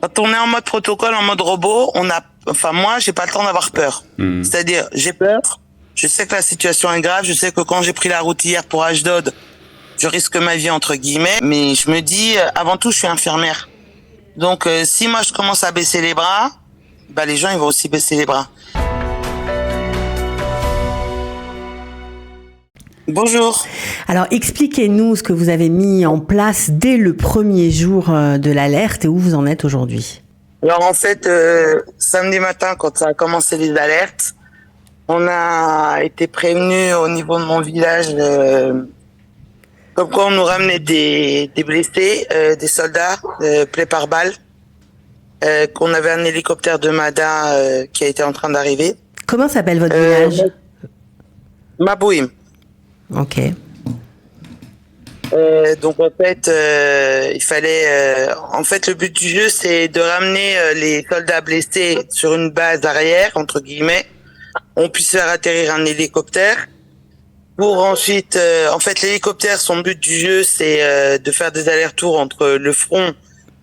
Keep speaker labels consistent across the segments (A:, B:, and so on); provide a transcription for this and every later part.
A: Quand on est en mode protocole, en mode robot, moi, j'ai pas le temps d'avoir peur. C'est-à-dire, j'ai peur. Je sais que la situation est grave. Je sais que quand j'ai pris la route hier pour Ashdod, je risque ma vie entre guillemets. Mais je me dis, avant tout, je suis infirmière. Donc, si moi je commence à baisser les bras, bah les gens ils vont aussi baisser les bras. Bonjour.
B: Alors, expliquez-nous ce que vous avez mis en place dès le premier jour de l'alerte et où vous en êtes aujourd'hui.
A: Alors en fait, samedi matin, quand ça a commencé les alertes, on a été prévenus au niveau de mon village, comme quoi on nous ramenait des blessés, des soldats, plaies par balle, qu'on avait un hélicoptère de Mada qui a été en train d'arriver.
B: Comment s'appelle votre village?
A: Mabouim.
B: Ok.
A: Donc en fait, il fallait. En fait, le but du jeu, c'est de ramener les soldats blessés sur une base arrière, entre guillemets. On puisse faire atterrir un hélicoptère. Pour ensuite, en fait, l'hélicoptère, son but du jeu, c'est de faire des allers-retours entre le front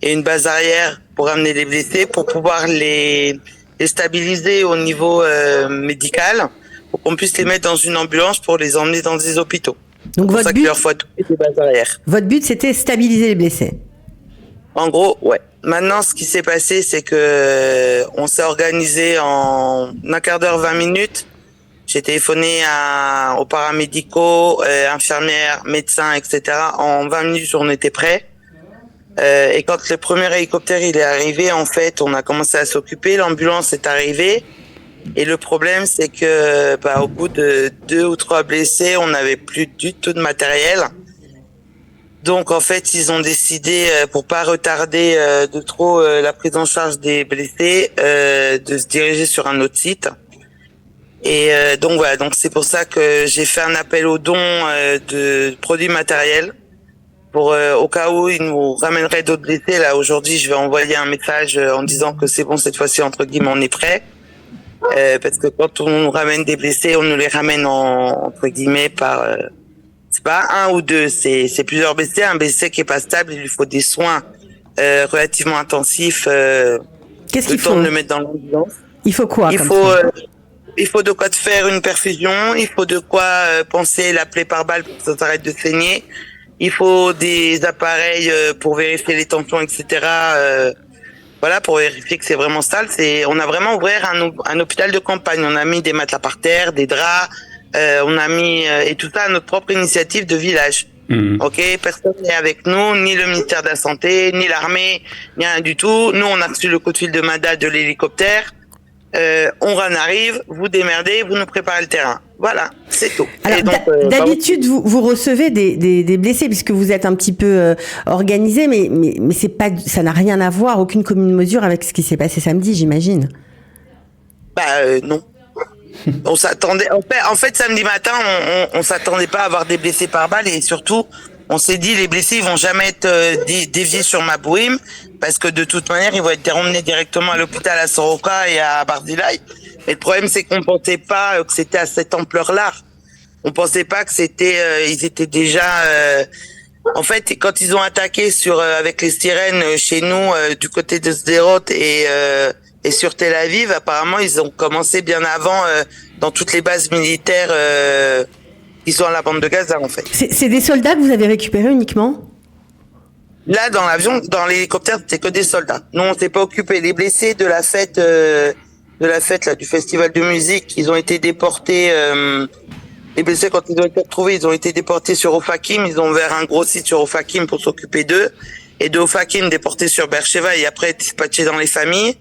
A: et une base arrière pour ramener les blessés, pour pouvoir les stabiliser au niveau médical, pour qu'on puisse les mettre dans une ambulance pour les emmener dans des hôpitaux.
B: Donc votre but, c'était stabiliser les blessés.
A: En gros, ouais. Maintenant, ce qui s'est passé, c'est que on s'est organisé en un quart d'heure, 20 minutes. J'ai téléphoné aux paramédicaux, infirmières, médecins, etc. En 20 minutes, on était prêts. Et quand le premier hélicoptère il est arrivé, en fait, on a commencé à s'occuper. L'ambulance est arrivée. Et le problème, c'est que au bout de 2 ou 3 blessés, on n'avait plus du tout de matériel. Donc en fait, ils ont décidé, pour pas retarder de trop la prise en charge des blessés, de se diriger sur un autre site. Et donc voilà, donc c'est pour ça que j'ai fait un appel aux dons de produits matériels pour au cas où ils nous ramèneraient d'autres blessés. Là aujourd'hui, je vais envoyer un message en disant que c'est bon, cette fois-ci entre guillemets on est prêt. Parce que quand on nous ramène des blessés, on nous les ramène entre guillemets par c'est pas un ou deux, c'est plusieurs blessés. Un blessé qui est pas stable, il lui faut des soins relativement intensifs.
B: Qu'est-ce qu'il faut?
A: Le temps de le mettre dans l'ambulance.
B: Il faut quoi?
A: Il faut de quoi te faire une perfusion. Il faut de quoi penser la plaie par balle pour que ça s'arrête de saigner. Il faut des appareils pour vérifier les tensions, etc. Voilà, pour vérifier que c'est vraiment stable. On a vraiment ouvert un hôpital de campagne. On a mis des matelas par terre, des draps. On a mis et tout ça à notre propre initiative de village. Ok, personne n'est avec nous, ni le ministère de la Santé, ni l'armée, ni rien du tout. Nous, on a reçu le coup de fil de Mada de l'hélicoptère. On en arrive, vous démerdez, vous nous préparez le terrain. Voilà, c'est tout.
B: Alors, d'habitude, vous recevez des blessés puisque vous êtes un petit peu organisé, mais c'est pas, ça n'a rien à voir, aucune commune mesure avec ce qui s'est passé samedi, j'imagine.
A: Non. On s'attendait. En fait, samedi matin, on s'attendait pas à avoir des blessés par balle et surtout, on s'est dit les blessés ils vont jamais être déviés sur Mabouim parce que de toute manière ils vont être emmenés directement à l'hôpital à Soroka et à Barzilai. Mais le problème c'est qu'on pensait pas que c'était à cette ampleur-là. On pensait pas que ils étaient déjà. En fait, quand ils ont attaqué avec les sirènes chez nous du côté de Sderot et sur Tel Aviv, apparemment, ils ont commencé bien avant dans toutes les bases militaires qui sont à la bande de Gaza, en fait.
B: C'est des soldats que vous avez récupérés uniquement?
A: Là, dans l'avion, dans l'hélicoptère, c'était que des soldats. Nous, on s'est pas occupé. Les blessés de la fête, là, du festival de musique, ils ont été déportés. Les blessés, quand ils ont été retrouvés, ils ont été déportés sur Ofakim. Ils ont ouvert un gros site sur Ofakim pour s'occuper d'eux. Et de Ofakim, déportés sur Beersheva et après dispatchés dans les familles.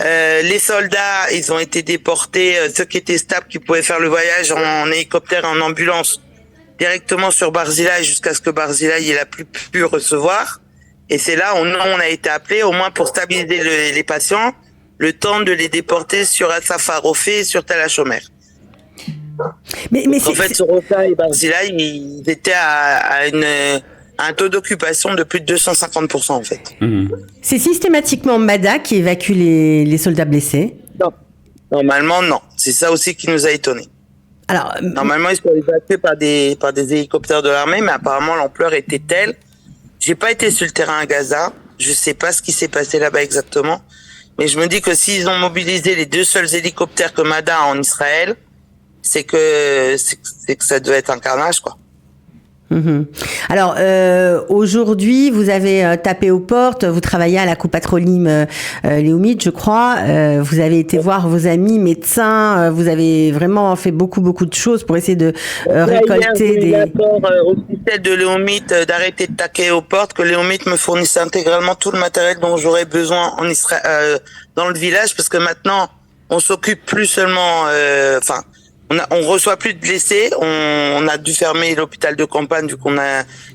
A: Les soldats, ils ont été déportés, ceux qui étaient stables, qui pouvaient faire le voyage en hélicoptère, en ambulance, directement sur Barzilai jusqu'à ce que Barzilai ait la plus pu recevoir. Et c'est là où on a été appelé, au moins pour stabiliser les patients, le temps de les déporter sur Asafar Rofé et sur Tel HaShomer.
B: Mais
A: en fait, sur Rota et Barzilai, ils étaient à un taux d'occupation de plus de 250% en fait.
B: C'est systématiquement Mada qui évacue les soldats blessés?
A: Non. Normalement, non. C'est ça aussi qui nous a étonnés.
B: Alors,
A: normalement, ils sont évacués par des hélicoptères de l'armée, mais apparemment, l'ampleur était telle. J'ai pas été sur le terrain à Gaza. Je sais pas ce qui s'est passé là-bas exactement. Mais je me dis que s'ils ont mobilisé les 2 seuls hélicoptères que Mada a en Israël, c'est que ça doit être un carnage, quoi.
B: Mhm. Alors aujourd'hui, vous avez tapé aux portes, vous travaillez à la Coupatrolim Léomit, je crois. Vous avez été voir vos amis médecins. Vous avez vraiment fait beaucoup de choses pour essayer de récolter des.
A: D'accord, officiel de Léomit d'arrêter de taquer aux portes, que Léomit me fournisse intégralement tout le matériel dont j'aurais besoin en Israël, dans le village, parce que maintenant on s'occupe plus seulement, on reçoit plus de blessés. On a dû fermer l'hôpital de campagne vu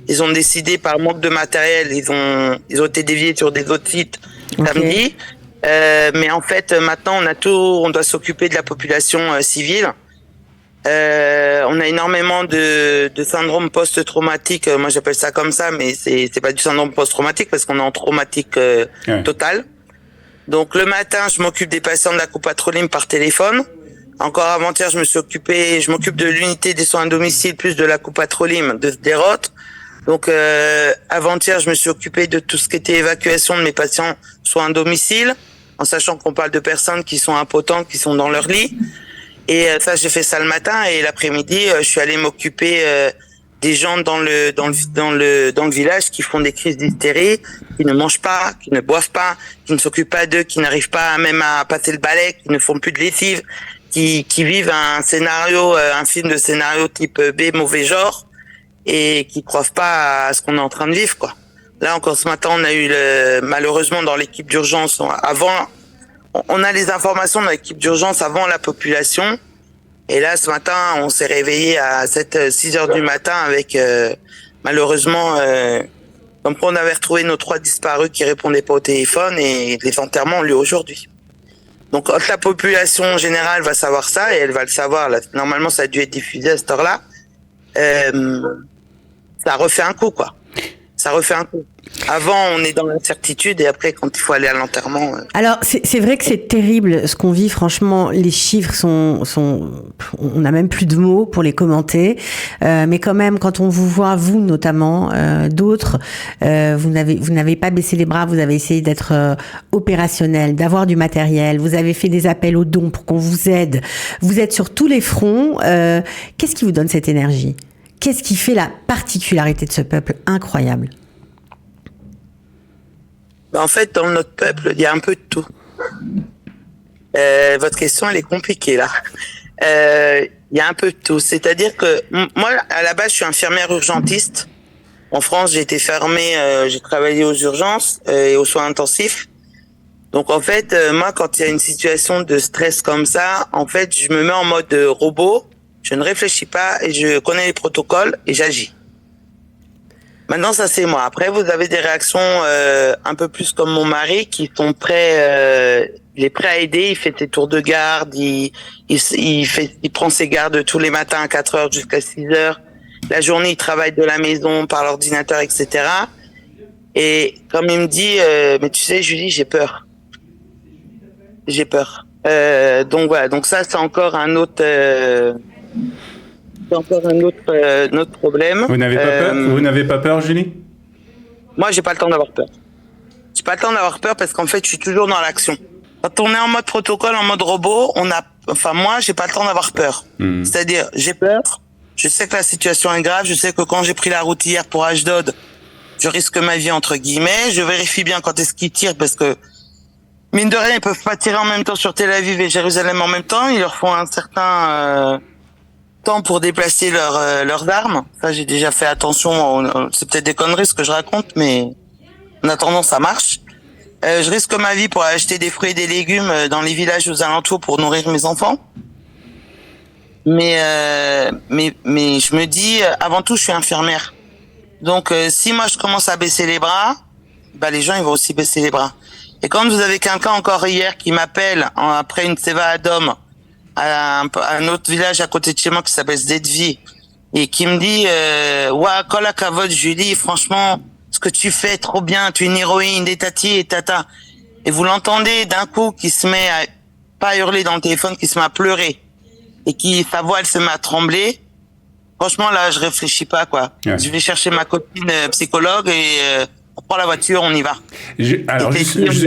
A: ils ont décidé par manque de matériel, ils ont été déviés sur des autres sites samedi. Mais en fait, maintenant on doit s'occuper de la population civile. On a énormément de syndrome post-traumatique. Moi, j'appelle ça comme ça, mais c'est pas du syndrome post-traumatique parce qu'on est en traumatique total. Donc le matin, je m'occupe des patients de la Coupatrolim par téléphone. Encore avant-hier, je m'occupe de l'unité des soins à domicile plus de la Coupatrolim de Sderot. Donc avant-hier, je me suis occupé de tout ce qui était évacuation de mes patients soins à domicile, en sachant qu'on parle de personnes qui sont impotentes, qui sont dans leur lit. Et ça, j'ai fait ça le matin, et l'après-midi, je suis allé m'occuper des gens dans le village qui font des crises d'hystérie, qui ne mangent pas, qui ne boivent pas, qui ne s'occupent pas d'eux, qui n'arrivent pas même à passer le balai, qui ne font plus de lessive, qui vivent un film de scénario type B, mauvais genre, et qui croient pas à ce qu'on est en train de vivre, quoi. Là encore ce matin, on a eu malheureusement dans l'équipe d'urgence, on a les informations de l'équipe d'urgence avant la population. Et là, ce matin, on s'est réveillé à 6 heures du matin avec, malheureusement, comme quoi on avait retrouvé nos 3 disparus qui répondaient pas au téléphone, et les enterrements ont lieu aujourd'hui. Donc, quand la population générale va savoir ça, et elle va le savoir, là, normalement, ça a dû être diffusé à cette heure-là, ça refait un coup, quoi. Ça refait un coup. Avant, on est dans l'incertitude, et après, quand il faut aller à l'enterrement.
B: Alors, c'est vrai que c'est terrible ce qu'on vit. Franchement, les chiffres sont, on n'a même plus de mots pour les commenter. Mais quand même, quand on vous voit, vous notamment, d'autres, vous n'avez pas baissé les bras. Vous avez essayé d'être opérationnel, d'avoir du matériel. Vous avez fait des appels aux dons pour qu'on vous aide. Vous êtes sur tous les fronts. Qu'est-ce qui vous donne cette énergie ? Qu'est-ce qui fait la particularité de ce peuple incroyable ?
A: En fait, dans notre peuple, il y a un peu de tout. Votre question, elle est compliquée, là. Il y a un peu de tout. C'est-à-dire que moi, à la base, je suis infirmière urgentiste. En France, j'ai été fermée, j'ai travaillé aux urgences et aux soins intensifs. Donc, en fait, moi, quand il y a une situation de stress comme ça, en fait, je me mets en mode robot. Je ne réfléchis pas et je connais les protocoles et j'agis. Maintenant, ça c'est moi. Après, vous avez des réactions un peu plus comme mon mari qui sont prêts. Il est prêt à aider. Il fait ses tours de garde. Il prend ses gardes tous les matins à 4 heures jusqu'à 6 heures. La journée, il travaille de la maison par l'ordinateur, etc. Et comme il me dit, mais tu sais, Julie, j'ai peur. J'ai peur. Donc voilà. Donc ça, c'est encore un autre. C'est encore un autre problème.
C: Vous n'avez pas peur ? Vous n'avez pas peur, Julie ?
A: Moi, j'ai pas le temps d'avoir peur. J'ai pas le temps d'avoir peur parce qu'en fait, je suis toujours dans l'action. Quand on est en mode protocole, en mode robot, moi, j'ai pas le temps d'avoir peur. C'est-à-dire, j'ai peur. Je sais que la situation est grave. Je sais que quand j'ai pris la route hier pour Ashdod, je risque ma vie entre guillemets. Je vérifie bien quand est-ce qu'ils tirent parce que mine de rien, ils peuvent pas tirer en même temps sur Tel Aviv et Jérusalem en même temps. Ils leur font un certain temps pour déplacer leurs armes. Ça, j'ai déjà fait attention. C'est peut-être des conneries ce que je raconte, mais en attendant, ça marche. Je risque ma vie pour acheter des fruits et des légumes dans les villages aux alentours pour nourrir mes enfants. Mais je me dis, avant tout, je suis infirmière. Donc, si moi je commence à baisser les bras, bah les gens ils vont aussi baisser les bras. Et quand vous avez quelqu'un encore hier qui m'appelle après une Seva Adom à un autre village à côté de chez moi qui s'appelle Zdedvi et qui me dit Ouah, kol hakavod Julie, franchement ce que tu fais trop bien, tu es une héroïne, des tati et tata. Et vous l'entendez d'un coup qui se met à pas hurler dans le téléphone, qui se met à pleurer et qui sa voix elle se met à trembler. Franchement là je réfléchis pas quoi. Ouais. Je vais chercher ma copine psychologue et on prend la voiture, on y va.
C: Alors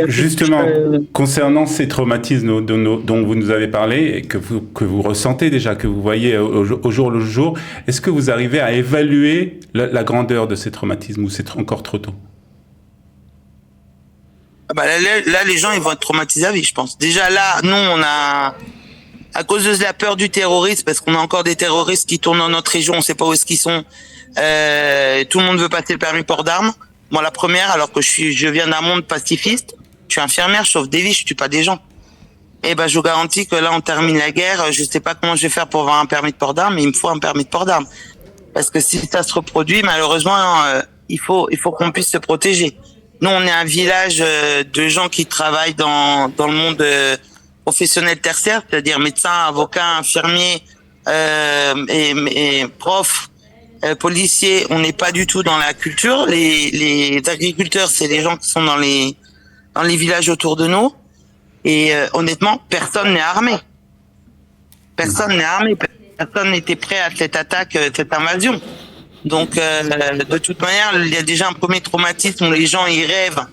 C: justement, concernant ces traumatismes dont vous nous avez parlé et que vous ressentez déjà, que vous voyez au jour le jour, est-ce que vous arrivez à évaluer la grandeur de ces traumatismes ou c'est encore trop tôt?
A: Là, les gens, ils vont être traumatisés à vie, je pense. Déjà là, nous, on a, à cause de la peur du terrorisme, parce qu'on a encore des terroristes qui tournent dans notre région, on sait pas où est-ce qu'ils sont. Tout le monde veut passer le permis port d'armes. Moi, la première, alors que je viens d'un monde pacifiste, je suis infirmière, je sauve des vies, je tue pas des gens. Et je vous garantis que là, on termine la guerre. Je sais pas comment je vais faire pour avoir un permis de port d'armes, mais il me faut un permis de port d'armes. Parce que si ça se reproduit, malheureusement, il faut qu'on puisse se protéger. Nous, on est un village de gens qui travaillent dans le monde professionnel tertiaire, c'est-à-dire médecins, avocats, infirmiers et profs, policiers. On n'est pas du tout dans la culture. Les agriculteurs, c'est les gens qui sont dans les villages autour de nous. Et honnêtement, personne n'est armé. Personne n'est armé. Personne n'était prêt à cette attaque, cette invasion. Donc, de toute manière, il y a déjà un premier traumatisme où les gens ils rêvent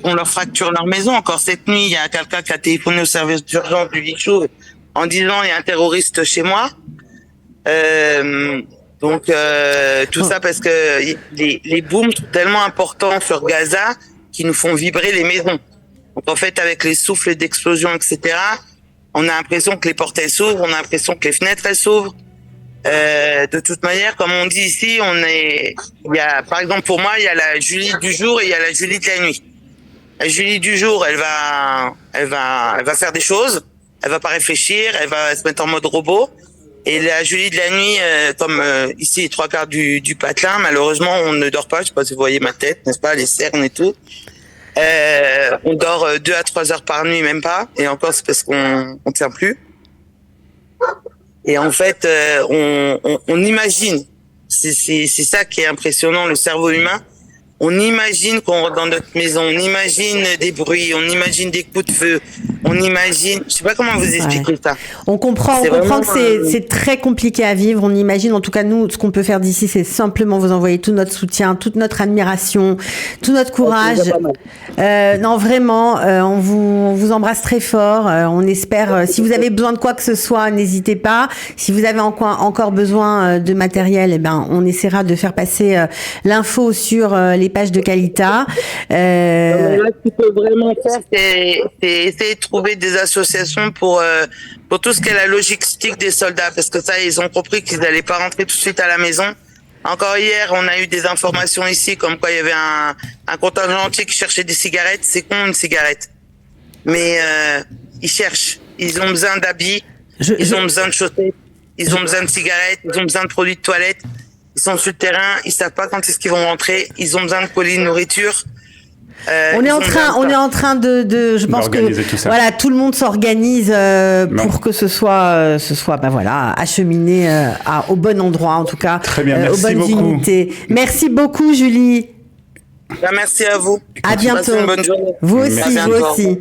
A: qu'on leur fracture leur maison. Encore cette nuit, il y a quelqu'un qui a téléphoné au service d'urgence du Vichou en disant il y a un terroriste chez moi. Tout ça parce que les booms sont tellement importants sur Gaza qui nous font vibrer les maisons. Donc en fait, avec les souffles d'explosion, etc., on a l'impression que les portes elles s'ouvrent, on a l'impression que les fenêtres elles s'ouvrent. De toute manière, comme on dit ici, par exemple pour moi, il y a la Julie du jour et il y a la Julie de la nuit. La Julie du jour, elle va faire des choses, elle va pas réfléchir, elle va se mettre en mode robot. Et la Julie de la nuit, comme ici les 3/4 du patelin, malheureusement, on ne dort pas. Je sais pas si vous voyez ma tête, n'est-ce pas, les cernes et tout. On dort 2 à 3 heures par nuit, même pas. Et encore, c'est parce qu'on tient plus. Et en fait, on imagine. C'est ça qui est impressionnant, le cerveau humain. On imagine qu'on rentre dans notre maison, on imagine des bruits, on imagine des coups de feu, on imagine, je sais pas comment vous expliquer ça.
B: On comprend que c'est très compliqué à vivre. On imagine, en tout cas nous, ce qu'on peut faire d'ici, c'est simplement vous envoyer tout notre soutien, toute notre admiration, tout notre courage. Non, vraiment, on vous embrasse très fort. On espère, si vous avez besoin de quoi que ce soit, n'hésitez pas. Si vous avez encore besoin de matériel, on essaiera de faire passer l'info sur les pages de Qualita.
A: Là, ce qu'il faut vraiment faire, c'est essayer de trouver des associations pour tout ce qui est la logistique des soldats, parce que ça, ils ont compris qu'ils n'allaient pas rentrer tout de suite à la maison. Encore hier, on a eu des informations ici, comme quoi il y avait un contingent entier qui cherchait des cigarettes. C'est con, une cigarette. Mais ils cherchent. Ils ont besoin d'habits, ils ont besoin de chaussettes, ils ont besoin de cigarettes, ils ont besoin de produits de toilette. Ils sont sur le terrain, ils savent pas quand est-ce qu'ils vont rentrer, ils ont besoin de colis de nourriture.
B: On est en train de je pense que voilà, tout le monde s'organise pour que ce soit acheminé au bon endroit, en tout cas.
C: Très bien, merci
B: aux bonnes
C: beaucoup.
B: unités. Merci beaucoup, Julie.
A: Merci à vous.
B: À bientôt.
A: Passez une bonne journée.
B: Vous aussi,
A: Merci
B: vous
A: encore.
B: aussi.